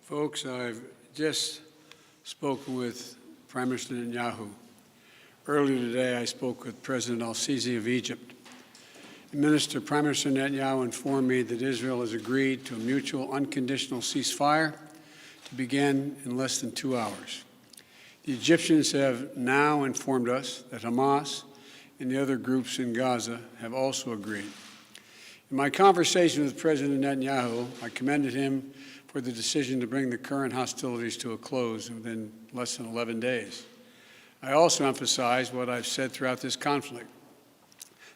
Folks, I've just spoken with Prime Minister Netanyahu. Earlier today, I spoke with President al-Sisi of Egypt. Prime Minister Netanyahu informed me that Israel has agreed to a mutual unconditional ceasefire to begin in less than 2 hours. The Egyptians have now informed us that Hamas and the other groups in Gaza have also agreed. In my conversation with President Netanyahu, I commended him for the decision to bring the current hostilities to a close within less than 11 days. I also emphasized what I've said throughout this conflict.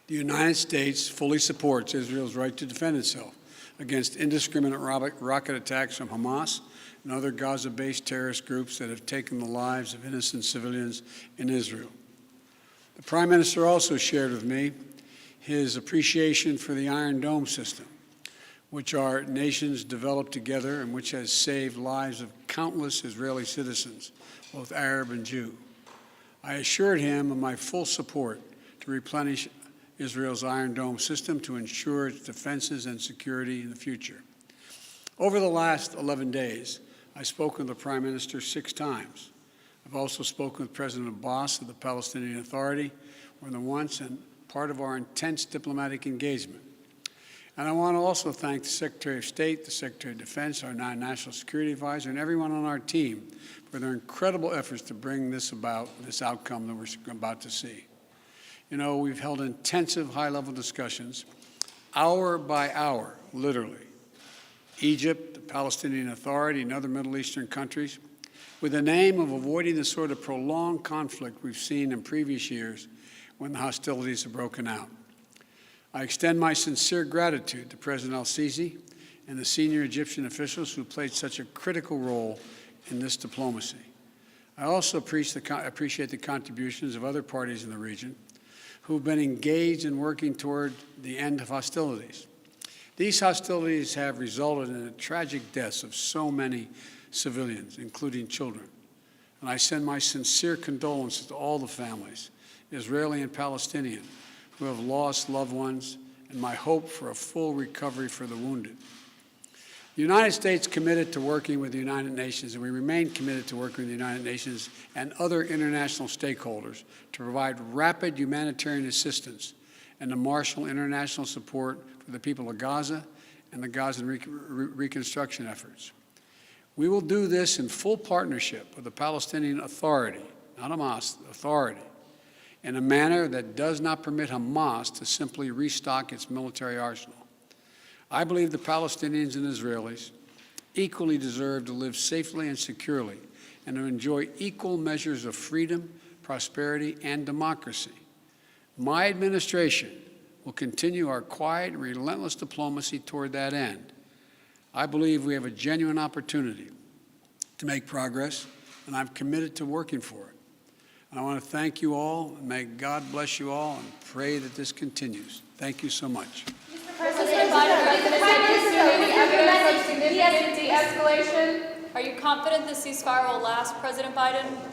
The United States fully supports Israel's right to defend itself against indiscriminate rocket attacks from Hamas and other Gaza-based terrorist groups that have taken the lives of innocent civilians in Israel. The Prime Minister also shared with me his appreciation for the Iron Dome system, which our nations developed together and which has saved lives of countless Israeli citizens, both Arab and Jew. I assured him of my full support to replenish Israel's Iron Dome system to ensure its defenses and security in the future. Over the last 11 days, I've spoken with the Prime Minister 6 times. I've also spoken with President Abbas of the Palestinian Authority more than once and part of our intense diplomatic engagement. And I want to also thank the Secretary of State, the Secretary of Defense, our National Security Advisor, and everyone on our team for their incredible efforts to bring this outcome that we're about to see. You know, we've held intensive high-level discussions, hour by hour, literally. Egypt, the Palestinian Authority, and other Middle Eastern countries, with the aim of avoiding the sort of prolonged conflict we've seen in previous years when the hostilities have broken out. I extend my sincere gratitude to President al-Sisi and the senior Egyptian officials who played such a critical role in this diplomacy. I also appreciate the contributions of other parties in the region who have been engaged in working toward the end of hostilities. These hostilities have resulted in the tragic deaths of so many civilians, including children. And I send my sincere condolences to all the families, Israeli and Palestinian, who have lost loved ones, and my hope for a full recovery for the wounded. The United States committed to working with the United Nations, and we remain committed to working with the United Nations and other international stakeholders to provide rapid humanitarian assistance and to marshal international support for the people of Gaza and the Gaza reconstruction efforts. We will do this in full partnership with the Palestinian Authority, not Hamas, Authority, in a manner that does not permit Hamas to simply restock its military arsenal. I believe the Palestinians and Israelis equally deserve to live safely and securely and to enjoy equal measures of freedom, prosperity, and democracy. My administration will continue our quiet and relentless diplomacy toward that end. I believe we have a genuine opportunity to make progress, and I'm committed to working for it. And I want to thank you all, and may God bless you all, and pray that this continues. Thank you so much. Mr. President Biden, are you assuming evidence of significant de-escalation? Are you confident the ceasefire will last, President Biden?